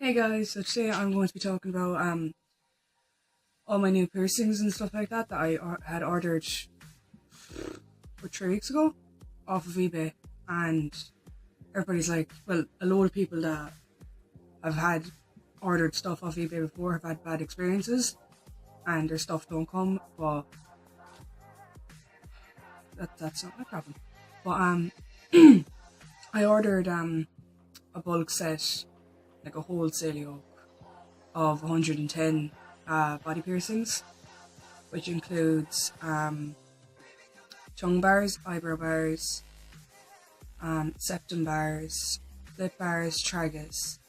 Hey guys, so today I'm going to be talking about all my new piercings and stuff like that I had ordered 3 weeks ago off of eBay, and everybody's like, well, a load of people that have had ordered stuff off eBay before have had bad experiences, and their stuff don't come, but that's not my problem. But I ordered a bulk set, like a wholesale yoke of 110 body piercings, which includes tongue bars, eyebrow bars, septum bars, lip bars, tragus,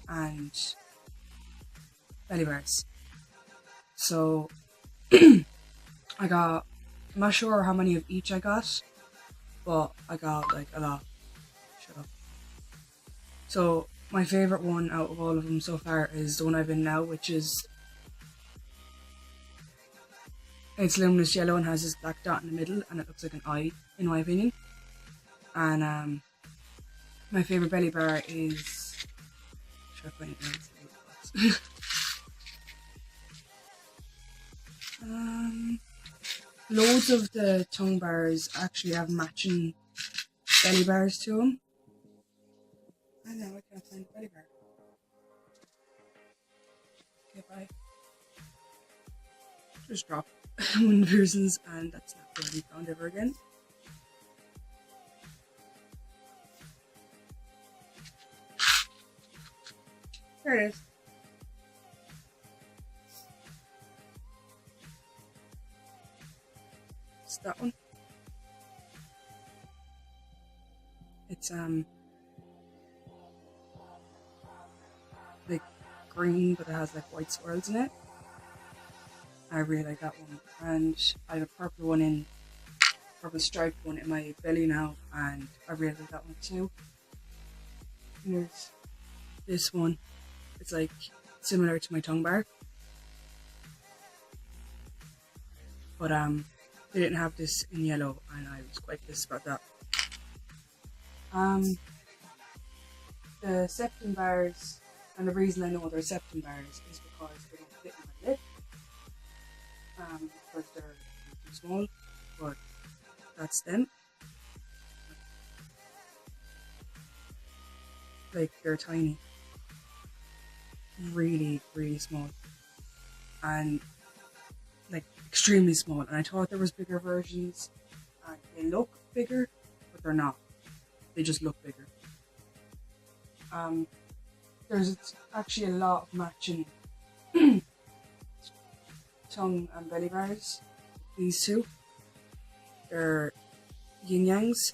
and belly bars. So I got, I'm not sure how many of each I got, but I got like a lot. Shut up. So my favourite one out of all of them so far is the one I've in now, which is, it's luminous yellow and has this black dot in the middle, and it looks like an eye, in my opinion. And my favourite belly bar is, should I find it now? Loads of the tongue bars actually have matching belly bars to them. I know, I can't find the belly bar. Okay, bye. Just drop one of the piercings, and that's not going to be found ever again. There it is. It's that one. It's like green, but it has like white swirls in it. I really like that one, and I have a purple striped one in my belly now, and I really like that one too. Here's this one. It's like similar to my tongue bar, but they didn't have this in yellow, and I was quite pissed about that. The septum bars, and the reason I know they're septum bars is because they don't fit in my lip, because they're too small, but that's them. Like, they're tiny. Really, really small. And, like, extremely small. And I thought there was bigger versions, and they look bigger, but they're not. They just look bigger. There's actually a lot of matching tongue and belly bars. These two. They're yin yangs.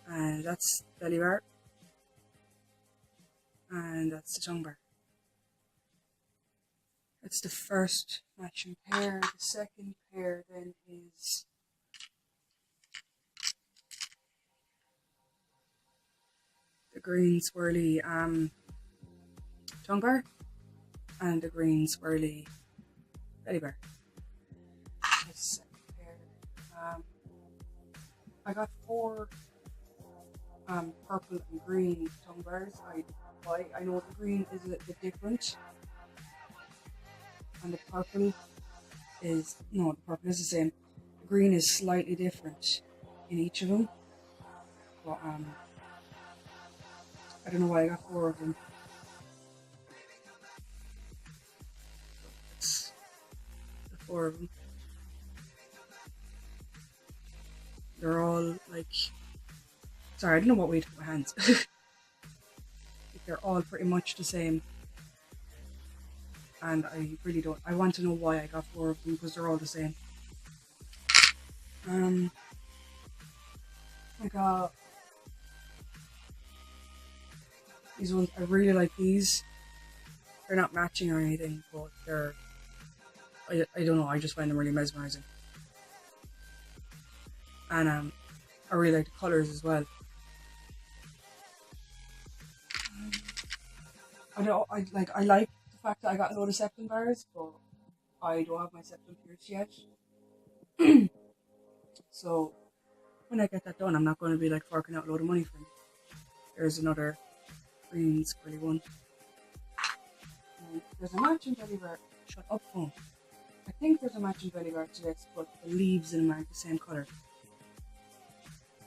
And that's belly bar. And that's the tongue bar. That's the first matching pair. The second pair then is the green swirly tongue bar and the green swirly belly bar. The second pair. I got 4 purple and green tongue bars. I know the green is a little bit different, and the purple is the same. The green is slightly different in each of them, but I don't know why I got 4 of them. It's the 4 of them. They're all like, sorry, I don't know what way to put my hands. They're all pretty much the same, and I really don't. I want to know why I got 4 of them, because they're all the same. I got these ones. I really like these. They're not matching or anything, but they're, I don't know, I just find them really mesmerizing. And I really like the colours as well. I like the fact that I got a load of septum bars, but I don't have my septum pierced yet. So when I get that done, I'm not going to be like forking out a load of money for them. There's another green squirrely one. And there's a matching belly bar. Shut up, phone. I think there's a matching belly bar to this, but the leaves in them aren't the same colour.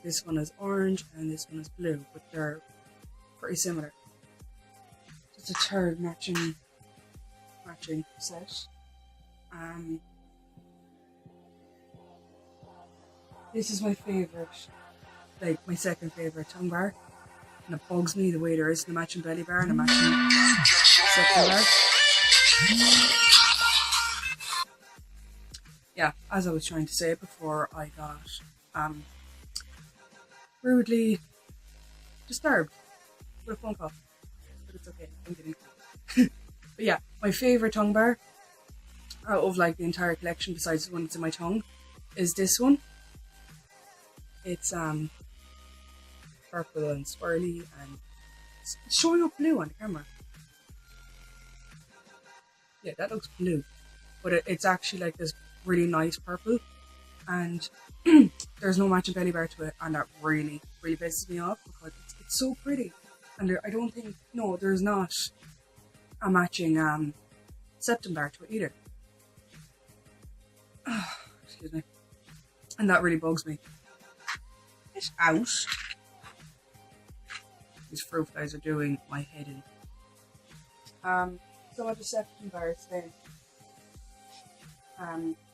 This one is orange and this one is blue, but they're pretty similar. It's a third matching set. This is my favourite, like my second favourite tongue bar. And it bugs me the way there isn't a matching belly bar and a matching second bar. Yeah, as I was trying to say before I got rudely disturbed with a phone call. But it's okay, I'm getting it. But yeah, my favourite tongue bar out of like the entire collection besides the one that's in my tongue is this one. It's purple and swirly and it's showing up blue on the camera. Yeah, that looks blue, but it's actually like this really nice purple, and there's no matching belly bar to it, and that really pisses me off because it's so pretty. And I don't think, no, there's not a matching septum bar to it either. Excuse me. And that really bugs me. Get out. These fruit flies are doing my head in. Some of the septum bars then.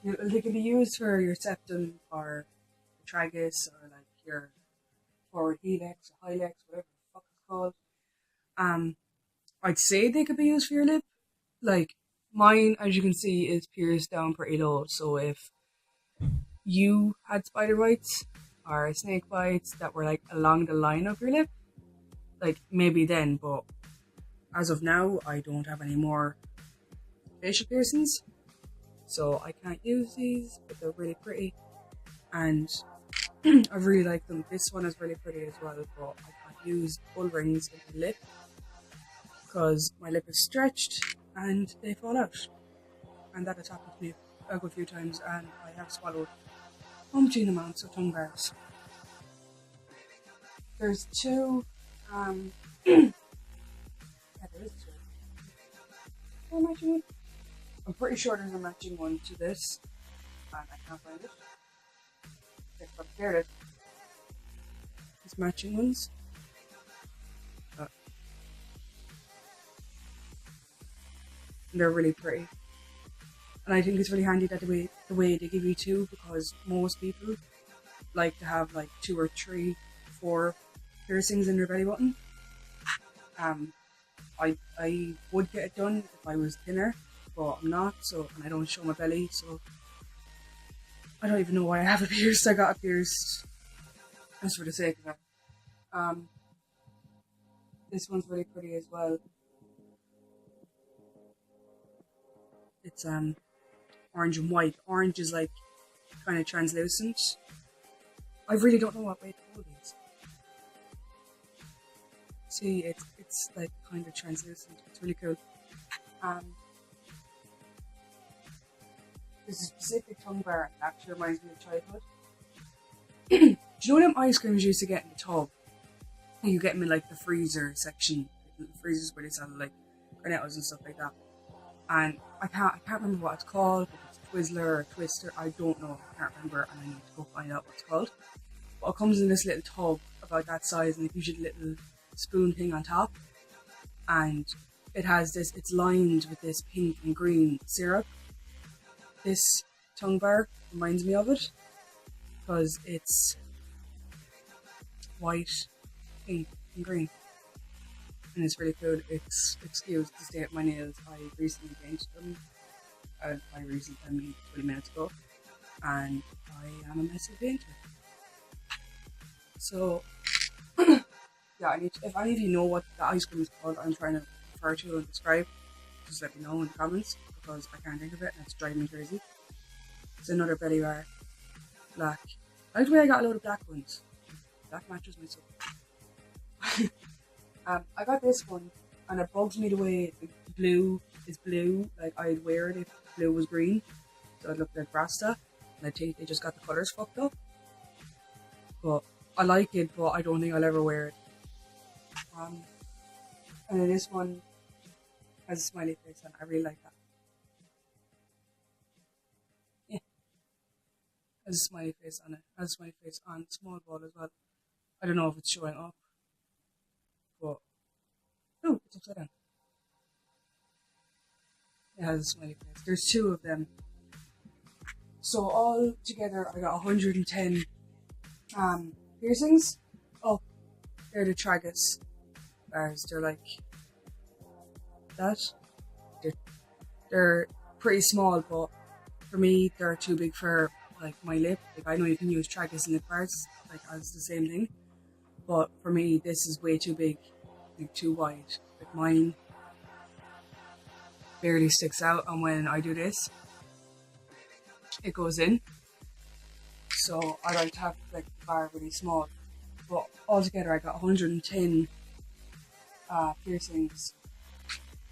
They can be used for your septum or tragus or like your forward helix or hilex, whatever the fuck it's called. I'd say they could be used for your lip. Like mine, as you can see, is pierced down pretty low. So if you had spider bites or snake bites that were like along the line of your lip, like maybe then, but as of now, I don't have any more facial piercings, so I can't use these, but they're really pretty, and I really like them. This one is really pretty as well, but I can't use bull rings in my lip because my lip is stretched and they fall out, and that has happened to me a good few times, and I have swallowed umpteen amounts of tongue bars. There's two, yeah, there is two. Is there a matching one? I'm pretty sure there's a matching one to this, and I can't find it. Okay, but there it is. These matching ones. And they're really pretty. And I think it's really handy that the way they give you two, because most people like to have like 2 or 3, 4 piercings in their belly button. I would get it done if I was thinner, but I'm not, so, and I don't show my belly, so I don't even know why I have it pierced. I got it pierced just for the sake of it. This one's really pretty as well. It's orange and white. Orange is like kind of translucent. I really don't know what way to hold these. See, it's like kind of translucent. It's really cool. There's a specific tongue bar that actually reminds me of childhood. Do you know them ice creams you used to get in the tub? And you get them in like the freezer section, like the freezers where they sell like Cornettos and stuff like that. And I can't remember what it's called. If it's Twizzler or Twister, I don't know. I can't remember, and I need to go find out what it's called. But it comes in this little tub about that size, and it gives you a little spoon thing on top, and it has this. It's lined with this pink and green syrup. This tongue bar reminds me of it because it's white, pink, and green. And it's really cool. Excuse the state of my nails. I recently painted them. I recently, 20 minutes ago. And I am a messy painter. So, yeah, if any of you know what the ice cream is called I'm trying to refer to and describe, just let me know in the comments, because I can't think of it and it's driving me crazy. It's another belly bar. Black. I like the way I got a load of black ones. Black matches my soul. I got this one, and it bugs me the way the blue is blue. Like, I'd wear it if blue was green, so I'd look like Rasta, and I think they just got the colours fucked up. But I like it, but I don't think I'll ever wear it. And then this one has a smiley face on it. I really like that. Yeah, has a smiley face on it. Has a smiley face on the small ball as well. I don't know if it's showing up, but oh, it's upside down. It has a smiley face. There's two of them. So all together, I got 110 piercings. Oh, they're the tragus bars. They're like that. They're pretty small, but for me, they're too big for like my lip. Like I know you can use tragus and lip bars, like as the same thing, but for me, this is way too big, like too wide. Like mine barely sticks out, and when I do this, it goes in. So I like to have like the bar really small. But altogether, I got 110 piercings,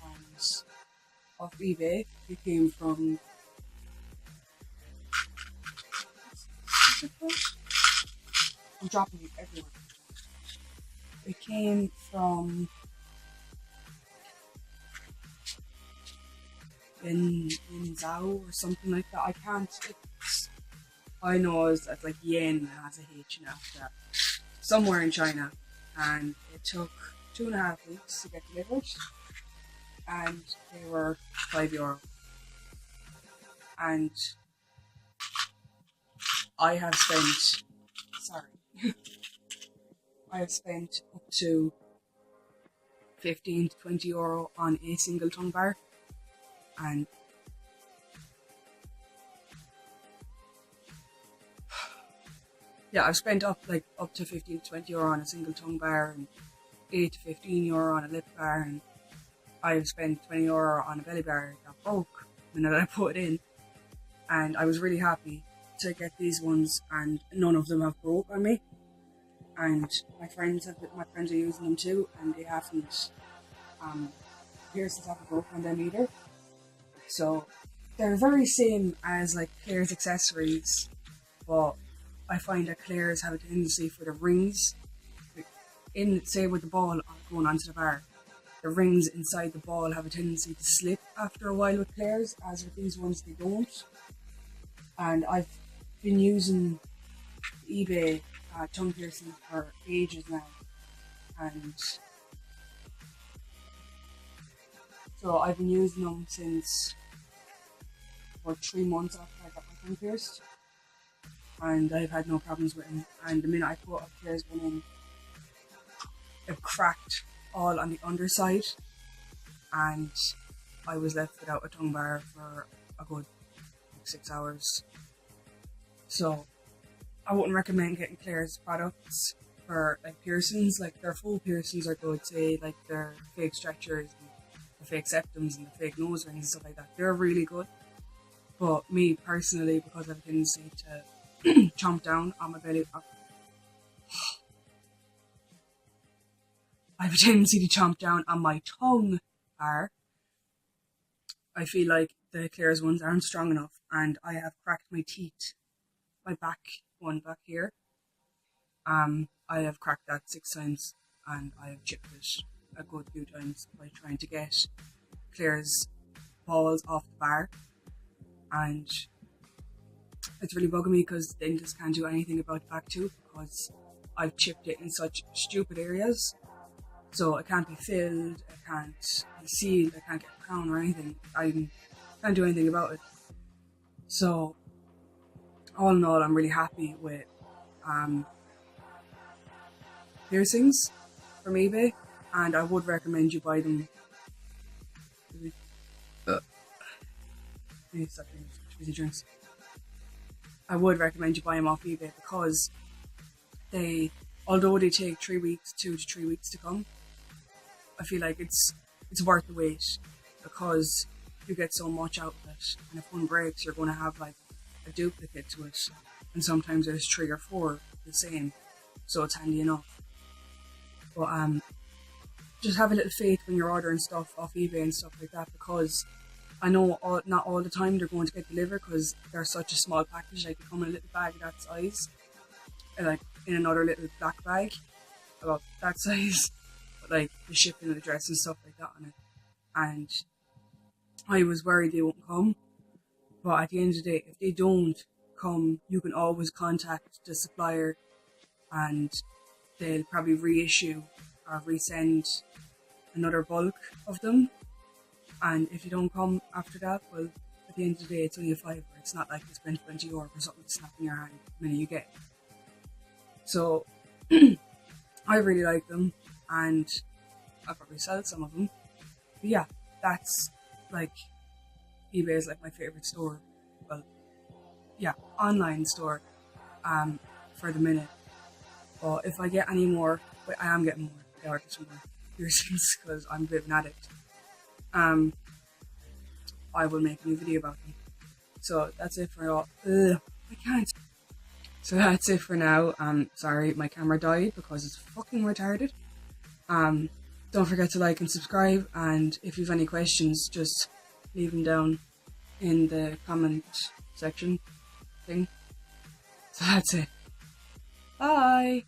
and off eBay. It came from. I'm dropping it everywhere. It came from in Zhao or something like that. I can't. I know it's like yen has a H in after that. Somewhere in China, and it took 2.5 weeks to get delivered, and they were €5. And I have spent, I have spent up to 15 to €20 on a single tongue bar, and yeah, I've spent up to 15 to €20 on a single tongue bar, and 8 to €15 on a lip bar, and I've spent €20 on a belly bar that broke the minute I put it in, and I was really happy to get these ones, and none of them have broke on me, and my friends are using them too, and they haven't piercings haven't broke on them either. So they're very same as like Claire's accessories, but I find that Claire's have a tendency for the rings say with the ball going onto the bar, the rings inside the ball have a tendency to slip after a while with Claire's, as with these ones they don't. And I've been using eBay tongue piercing for ages now, and so I've been using them since for 3 months after I got my tongue pierced, and I've had no problems with them. And the minute I put a Claire's one in, it cracked all on the underside, and I was left without a tongue bar for a good 6 hours. So I wouldn't recommend getting Claire's products for like piercings. Like their full piercings are good, say like their fake stretchers and the fake septums and the fake nose rings and stuff like that. They're really good. But me personally, because I have a tendency to chomp down on my belly, I have a tendency to chomp down on my tongue bar. I feel like the Claire's ones aren't strong enough, and I have cracked my teeth, my back one back here. I have cracked that 6 times, and I have chipped it a good few times by trying to get Claire's balls off the bar, and it's really bugging me because the dentist can't do anything about the back tooth because I've chipped it in such stupid areas. So it can't be filled, it can't be sealed, I can't get a crown or anything. I can't do anything about it. So all in all, I'm really happy with piercings from eBay, and I would recommend you buy them. I would recommend you buy them off eBay because although they take 2 to 3 weeks to come, I feel like it's worth the wait because you get so much out of it, and if one breaks, you're going to have like a duplicate to it, and sometimes there's 3 or 4 the same, so it's handy enough. But just have a little faith when you're ordering stuff off eBay and stuff like that, because I know not all the time they're going to get delivered because they're such a small package. Like they come in a little bag that size, and like in another little black bag about that size. but like the shipping address and stuff like that on it. And I was worried they won't come. But at the end of the day, if they don't come, you can always contact the supplier and they'll probably reissue or resend another bulk of them. And if you don't come after that, well, at the end of the day, it's only a £5. It's not like you spend €20 for something to snap in your hand the minute you get it. So I really like them, and I'll probably sell some of them. But yeah, that's like, eBay is like my favourite store. Well, yeah, online store for the minute. But if I get any more, wait, I am getting more. I ordered some more piercings because I'm a bit of an addict. I will make a new video about them. So that's it for all. I can't. So that's it for now. Sorry, my camera died because it's fucking retarded. Don't forget to like and subscribe, and if you have any questions, just leave them down in the comment section thing. So that's it. Bye!